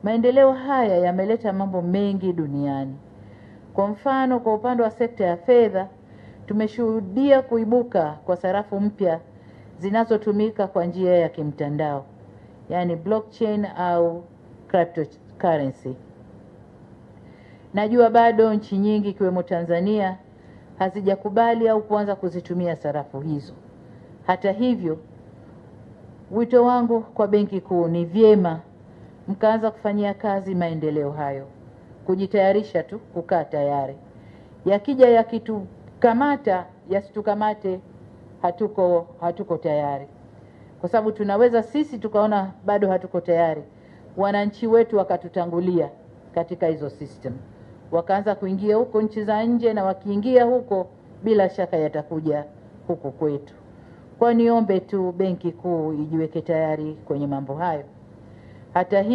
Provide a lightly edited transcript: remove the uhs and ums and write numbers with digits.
Maendeleo haya yameleta mambo mengi duniani. Kwa mfano, kwa upande wa sekta ya fedha, tumeshuhudia kuibuka kwa sarafu mpya zinazotumika kwa njia ya kimtandao, yani blockchain au cryptocurrency. Najua bado nchi nyingi ikiwemo Tanzania hazijakubali au kuanza kuzitumia sarafu hizo. Hata hivyo, wito wangu kwa Benki Kuu ni vyema mkaanza kufanyia kazi maendeleo hayo, kujitayarisha tu, kukaa tayari. Yakija yakitukamata, yasitukamate hatuko tayari. Kwa sababu tunaweza sisi tukaona bado hatuko tayari, wananchi wetu wakatutangulia katika hizo system, wakaanza kuingia huko nchi za nje, na wakiingia huko bila shaka yatakuja huko kwetu. Kwa niombe tu Benki Kuu ijiweke tayari kwenye mambo hayo. Hata hii